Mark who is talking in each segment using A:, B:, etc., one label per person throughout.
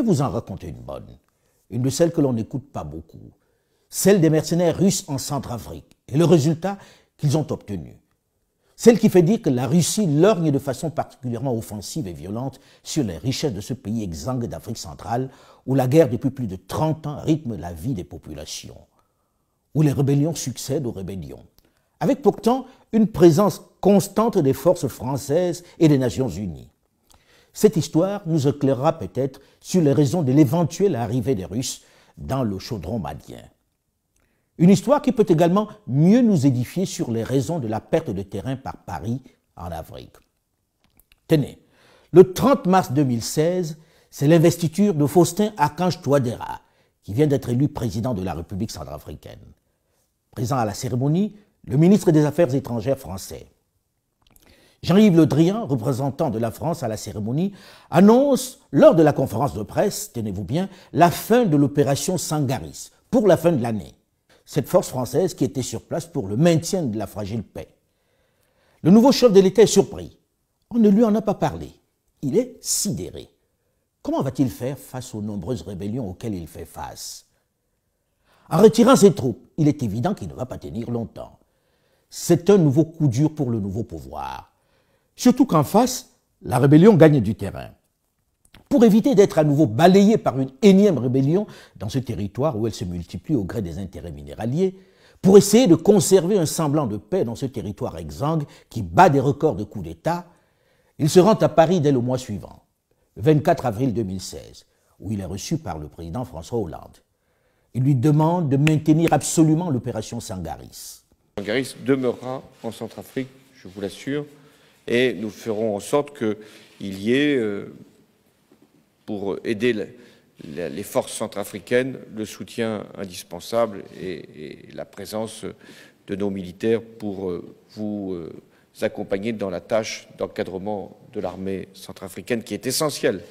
A: vais vous en raconter une bonne, une de celles que l'on n'écoute pas beaucoup, celle des mercenaires russes en Centrafrique et le résultat qu'ils ont obtenu. Celle qui fait dire que la Russie lorgne de façon particulièrement offensive et violente sur les richesses de ce pays exsangue d'Afrique centrale où la guerre depuis plus de 30 ans rythme la vie des populations, où les rébellions succèdent aux rébellions, avec pourtant une présence constante des forces françaises et des Nations Unies. Cette histoire nous éclairera peut-être sur les raisons de l'éventuelle arrivée des Russes dans le chaudron malien. Une histoire qui peut également mieux nous édifier sur les raisons de la perte de terrain par Paris en Afrique. Tenez, le 30 mars 2016, c'est l'investiture de Faustin-Archange Touadéra, qui vient d'être élu président de la République centrafricaine. Présent à la cérémonie, le ministre des Affaires étrangères français. Jean-Yves Le Drian, représentant de la France à la cérémonie, annonce, lors de la conférence de presse, tenez-vous bien, la fin de l'opération Sangaris, pour la fin de l'année. Cette force française qui était sur place pour le maintien de la fragile paix. Le nouveau chef de l'État est surpris. On ne lui en a pas parlé. Il est sidéré. Comment va-t-il faire face aux nombreuses rébellions auxquelles il fait face? En retirant ses troupes, il est évident qu'il ne va pas tenir longtemps. C'est un nouveau coup dur pour le nouveau pouvoir. Surtout qu'en face, la rébellion gagne du terrain. Pour éviter d'être à nouveau balayée par une énième rébellion dans ce territoire où elle se multiplie au gré des intérêts minéraliers, pour essayer de conserver un semblant de paix dans ce territoire exsangue qui bat des records de coups d'État, il se rend à Paris dès le mois suivant, le 24 avril 2016, où il est reçu par le président François Hollande. Il lui demande de maintenir absolument l'opération Sangaris.
B: Sangaris demeurera en Centrafrique, je vous l'assure, et nous ferons en sorte qu'il y ait, pour aider les forces centrafricaines, le soutien indispensable et la présence de nos militaires pour vous accompagner dans la tâche d'encadrement de l'armée centrafricaine qui est essentielle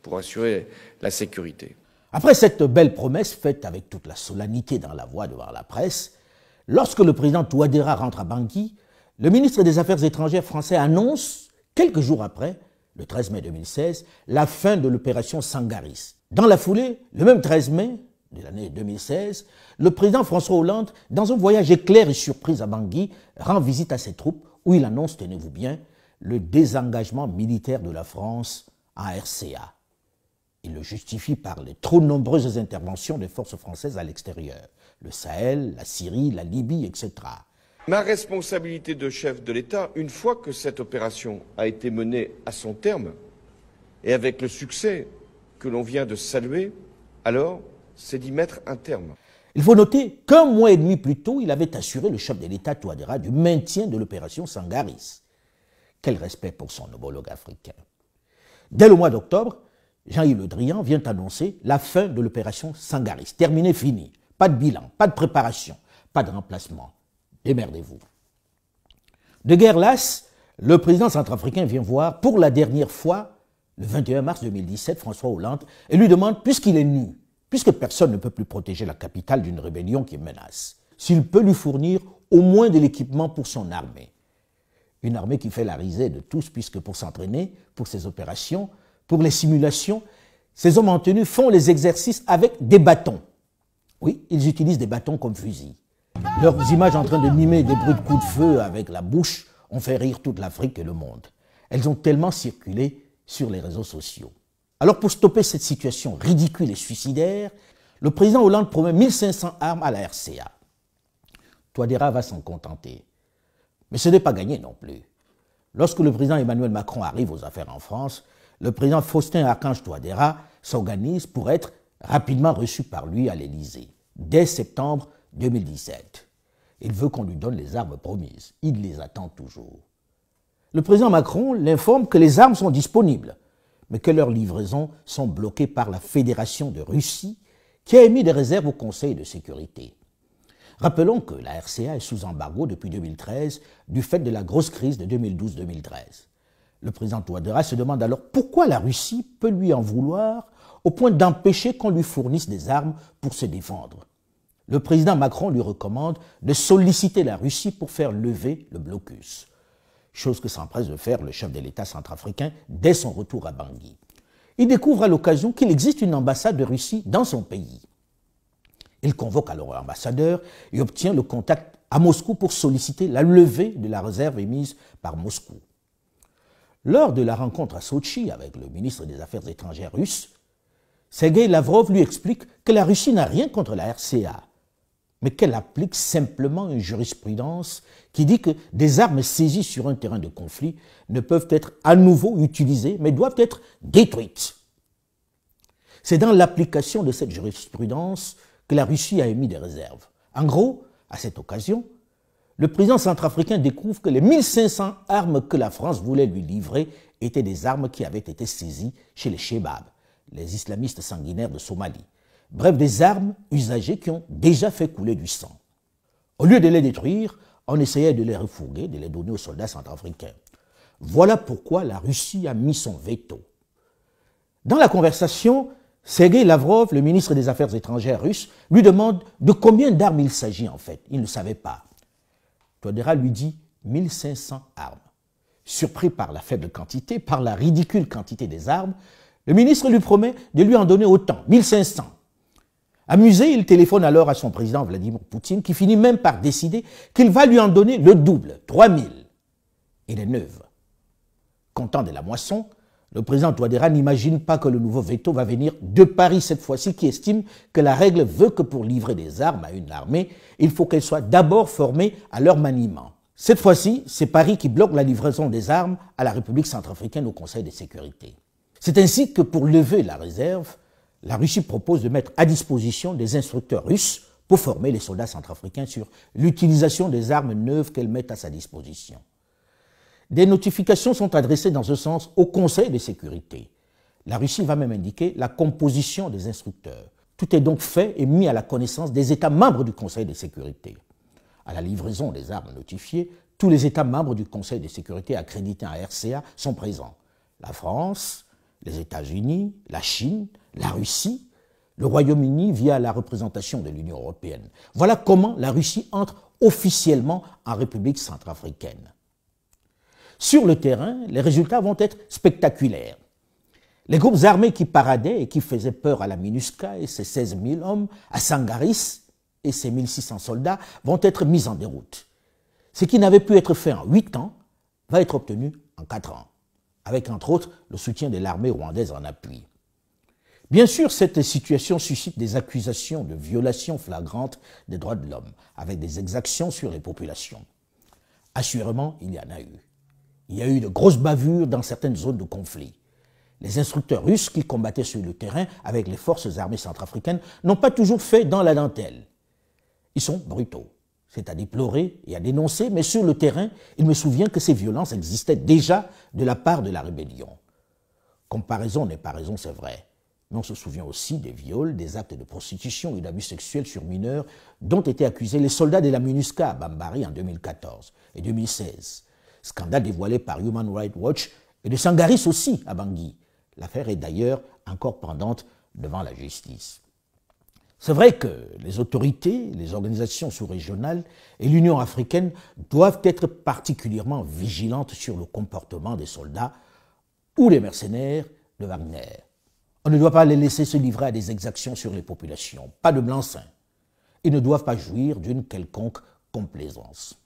B: pour assurer la sécurité.
A: Après cette belle promesse faite avec toute la solennité dans la voix devant la presse, lorsque le président Touadéra rentre à Bangui, le ministre des Affaires étrangères français annonce, quelques jours après, le 13 mai 2016, la fin de l'opération Sangaris. Dans la foulée, le même 13 mai de l'année 2016, le président François Hollande, dans un voyage éclair et surprise à Bangui, rend visite à ses troupes où il annonce, tenez-vous bien, le désengagement militaire de la France en RCA. Il le justifie par les trop nombreuses interventions des forces françaises à l'extérieur, le Sahel, la Syrie, la Libye, etc.
B: Ma responsabilité de chef de l'État, une fois que cette opération a été menée à son terme, et avec le succès que l'on vient de saluer, alors c'est d'y mettre un terme.
A: Il faut noter qu'un mois et demi plus tôt, il avait assuré le chef de l'État Touadéra du maintien de l'opération Sangaris. Quel respect pour son homologue africain. Dès le mois d'octobre, Jean-Yves Le Drian vient annoncer la fin de l'opération Sangaris. Terminé, fini. Pas de bilan, pas de préparation, pas de remplacement. Démerdez-vous. De guerre lasse, le président centrafricain vient voir pour la dernière fois, le 21 mars 2017, François Hollande, et lui demande, puisqu'il est nu, puisque personne ne peut plus protéger la capitale d'une rébellion qui menace, s'il peut lui fournir au moins de l'équipement pour son armée. Une armée qui fait la risée de tous, puisque pour s'entraîner, pour ses opérations, pour les simulations, ces hommes en tenue font les exercices avec des bâtons. Oui, ils utilisent des bâtons comme fusils. Leurs images en train de mimer des bruits de coups de feu avec la bouche ont fait rire toute l'Afrique et le monde. Elles ont tellement circulé sur les réseaux sociaux. Alors pour stopper cette situation ridicule et suicidaire, le président Hollande promet 1500 armes à la RCA. Touadéra va s'en contenter. Mais ce n'est pas gagné non plus. Lorsque le président Emmanuel Macron arrive aux affaires en France, le président Faustin-Archange Touadéra s'organise pour être rapidement reçu par lui à l'Élysée, dès septembre 2017. Il veut qu'on lui donne les armes promises. Il les attend toujours. Le président Macron l'informe que les armes sont disponibles, mais que leurs livraisons sont bloquées par la Fédération de Russie, qui a émis des réserves au Conseil de sécurité. Rappelons que la RCA est sous embargo depuis 2013 du fait de la grosse crise de 2012-2013. Le président Touadéra se demande alors pourquoi la Russie peut lui en vouloir au point d'empêcher qu'on lui fournisse des armes pour se défendre. Le président Macron lui recommande de solliciter la Russie pour faire lever le blocus, chose que s'empresse de faire le chef de l'État centrafricain dès son retour à Bangui. il découvre à l'occasion qu'il existe une ambassade de Russie dans son pays. Il convoque alors l'ambassadeur et obtient le contact à Moscou pour solliciter la levée de la réserve émise par Moscou. Lors de la rencontre à Sotchi avec le ministre des Affaires étrangères russe, Sergueï Lavrov lui explique que la Russie n'a rien contre la RCA, mais qu'elle applique simplement une jurisprudence qui dit que des armes saisies sur un terrain de conflit ne peuvent être à nouveau utilisées, mais doivent être détruites. C'est dans l'application de cette jurisprudence que la Russie a émis des réserves. En gros, à cette occasion, le président centrafricain découvre que les 1500 armes que la France voulait lui livrer étaient des armes qui avaient été saisies chez les Chebabs, les islamistes sanguinaires de Somalie. Bref, des armes usagées qui ont déjà fait couler du sang. Au lieu de les détruire, on essayait de les refourguer, de les donner aux soldats centrafricains. Voilà pourquoi la Russie a mis son veto. Dans la conversation, Sergueï Lavrov, le ministre des Affaires étrangères russe, lui demande de combien d'armes il s'agit en fait. Il ne savait pas. Touadéra lui dit 1500 armes. Surpris par la faible quantité, par la ridicule quantité des armes, le ministre lui promet de lui en donner autant, 1500. Amusé, il téléphone alors à son président Vladimir Poutine, qui finit même par décider qu'il va lui en donner le double, 3000. Il est neuve. Content de la moisson, le président Touadéra n'imagine pas que le nouveau veto va venir de Paris cette fois-ci, qui estime que la règle veut que pour livrer des armes à une armée, il faut qu'elle soit d'abord formée à leur maniement. Cette fois-ci, c'est Paris qui bloque la livraison des armes à la République centrafricaine au Conseil de sécurité. C'est ainsi que pour lever la réserve, la Russie propose de mettre à disposition des instructeurs russes pour former les soldats centrafricains sur l'utilisation des armes neuves qu'elle met à sa disposition. Des notifications sont adressées dans ce sens au Conseil de sécurité. La Russie va même indiquer la composition des instructeurs. Tout est donc fait et mis à la connaissance des États membres du Conseil de sécurité. À la livraison des armes notifiées, tous les États membres du Conseil de sécurité accrédités à RCA sont présents. La France, les États-Unis, la Chine, la Russie, le Royaume-Uni via la représentation de l'Union européenne. Voilà comment la Russie entre officiellement en République centrafricaine. Sur le terrain, les résultats vont être spectaculaires. Les groupes armés qui paradaient et qui faisaient peur à la MINUSCA et ses 16 000 hommes, à Sangaris et ses 1600 soldats vont être mis en déroute. Ce qui n'avait pu être fait en 8 ans va être obtenu en 4 ans, avec entre autres le soutien de l'armée rwandaise en appui. Bien sûr, cette situation suscite des accusations de violations flagrantes des droits de l'homme, avec des exactions sur les populations. Assurément, il y en a eu. Il y a eu de grosses bavures dans certaines zones de conflit. Les instructeurs russes qui combattaient sur le terrain avec les forces armées centrafricaines n'ont pas toujours fait dans la dentelle. Ils sont brutaux. C'est à déplorer et à dénoncer, mais sur le terrain, il me souvient que ces violences existaient déjà de la part de la rébellion. Comparaison n'est pas raison, c'est vrai. Mais on se souvient aussi des viols, des actes de prostitution et d'abus sexuels sur mineurs dont étaient accusés les soldats de la MINUSCA à Bambari en 2014 et 2016. Scandale dévoilé par Human Rights Watch et de Sangaris aussi à Bangui. L'affaire est d'ailleurs encore pendante devant la justice. C'est vrai que les autorités, les organisations sous-régionales et l'Union africaine doivent être particulièrement vigilantes sur le comportement des soldats ou des mercenaires de Wagner. On ne doit pas les laisser se livrer à des exactions sur les populations, pas de blanc-seing. Ils ne doivent pas jouir d'une quelconque complaisance.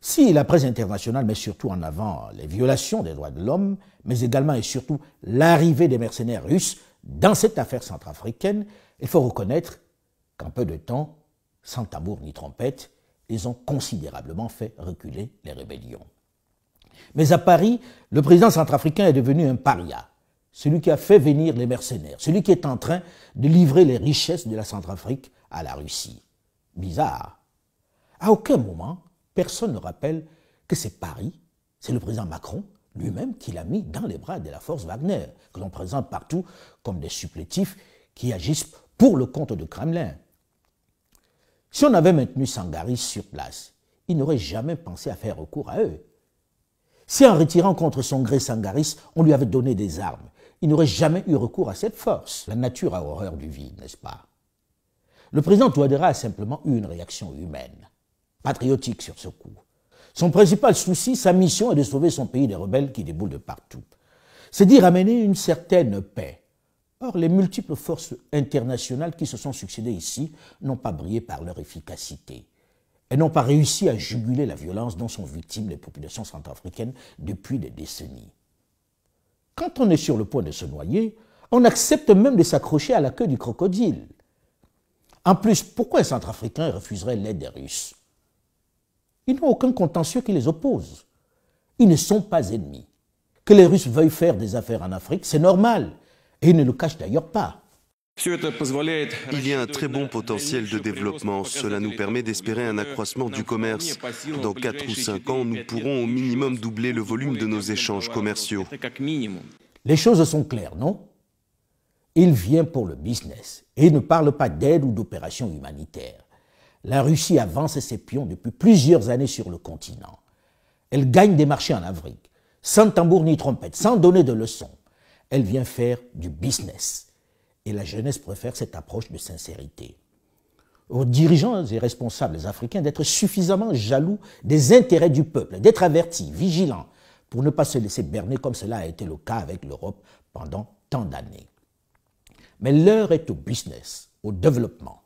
A: Si la presse internationale met surtout en avant les violations des droits de l'homme, mais également et surtout l'arrivée des mercenaires russes dans cette affaire centrafricaine, il faut reconnaître qu'en peu de temps, sans tambour ni trompette, ils ont considérablement fait reculer les rébellions. Mais à Paris, le président centrafricain est devenu un paria, celui qui a fait venir les mercenaires, celui qui est en train de livrer les richesses de la Centrafrique à la Russie. Bizarre. À aucun moment, personne ne rappelle que c'est Paris, c'est le président Macron lui-même qui l'a mis dans les bras de la force Wagner, que l'on présente partout comme des supplétifs qui agissent pour le compte du Kremlin. Si on avait maintenu Sangaris sur place, il n'aurait jamais pensé à faire recours à eux. Si en retirant contre son gré Sangaris, on lui avait donné des armes, il n'aurait jamais eu recours à cette force. La nature a horreur du vide, n'est-ce pas? Le président Touadéra a simplement eu une réaction humaine, patriotique sur ce coup. Son principal souci, sa mission est de sauver son pays des rebelles qui déboulent de partout. c'est d'y ramener une certaine paix. Or, les multiples forces internationales qui se sont succédées ici n'ont pas brillé par leur efficacité. Elles n'ont pas réussi à juguler la violence dont sont victimes les populations centrafricaines depuis des décennies. Quand on est sur le point de se noyer, on accepte même de s'accrocher à la queue du crocodile. En plus, pourquoi un Centrafricain refuserait l'aide des Russes? Ils n'ont aucun contentieux qui les oppose. Ils ne sont pas ennemis. Que les Russes veuillent faire des affaires en Afrique, c'est normal. Et ils ne le cachent d'ailleurs pas.
C: Il y a un très bon potentiel de développement. Cela nous permet d'espérer un accroissement du commerce. Dans 4 ou 5 ans, nous pourrons au minimum doubler le volume de nos échanges commerciaux.
A: Les choses sont claires, non? Il vient pour le business et il ne parle pas d'aide ou d'opérations humanitaires. La Russie avance ses pions depuis plusieurs années sur le continent. Elle gagne des marchés en Afrique, sans tambour ni trompette, sans donner de leçons. Elle vient faire du business. Et la jeunesse préfère cette approche de sincérité. Aux dirigeants et responsables africains d'être suffisamment jaloux des intérêts du peuple, d'être avertis, vigilants, pour ne pas se laisser berner comme cela a été le cas avec l'Europe pendant tant d'années. Mais l'heure est au business, au développement.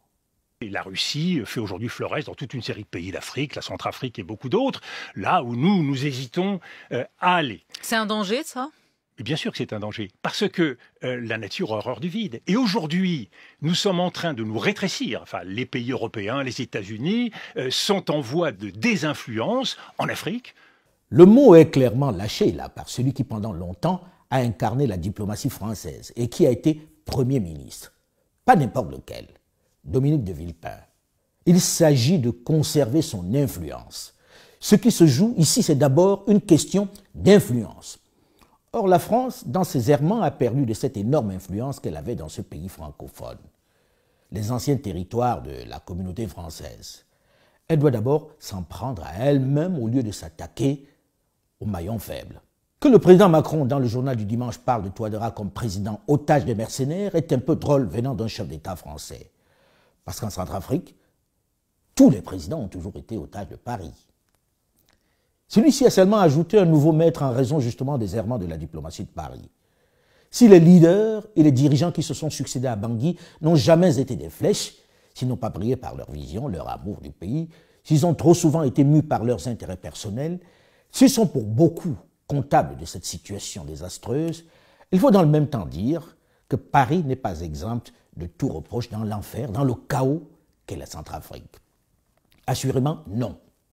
D: Et la Russie fait aujourd'hui florès dans toute une série de pays d'Afrique, la Centrafrique et beaucoup d'autres, là où nous hésitons à aller.
E: C'est un danger, ça ?
D: Et bien sûr que c'est un danger, parce que la nature a horreur du vide. Et aujourd'hui, nous sommes en train de nous rétrécir. Enfin, les pays européens, les États-Unis sont en voie de désinfluence en Afrique.
A: Le mot est clairement lâché là par celui qui pendant longtemps a incarné la diplomatie française et qui a été Premier ministre. Pas n'importe lequel, Dominique de Villepin. Il s'agit de conserver son influence. Ce qui se joue ici, c'est d'abord une question d'influence. Or, la France, dans ses errements, a perdu de cette énorme influence qu'elle avait dans ce pays francophone. Les anciens territoires de la communauté française. Elle doit d'abord s'en prendre à elle-même au lieu de s'attaquer aux maillons faibles. Que le président Macron, dans le journal du dimanche, parle de Touadéra comme président otage des mercenaires est un peu drôle venant d'un chef d'État français. Parce qu'en Centrafrique, tous les présidents ont toujours été otages de Paris. Celui-ci a seulement ajouté un nouveau maître en raison justement des errements de la diplomatie de Paris. Si les leaders et les dirigeants qui se sont succédés à Bangui n'ont jamais été des flèches, s'ils n'ont pas brillé par leur vision, leur amour du pays, s'ils ont trop souvent été mus par leurs intérêts personnels, s'ils sont pour beaucoup comptables de cette situation désastreuse, il faut dans le même temps dire que Paris n'est pas exempt de tout reproche dans l'enfer, dans le chaos qu'est la Centrafrique. Assurément, non.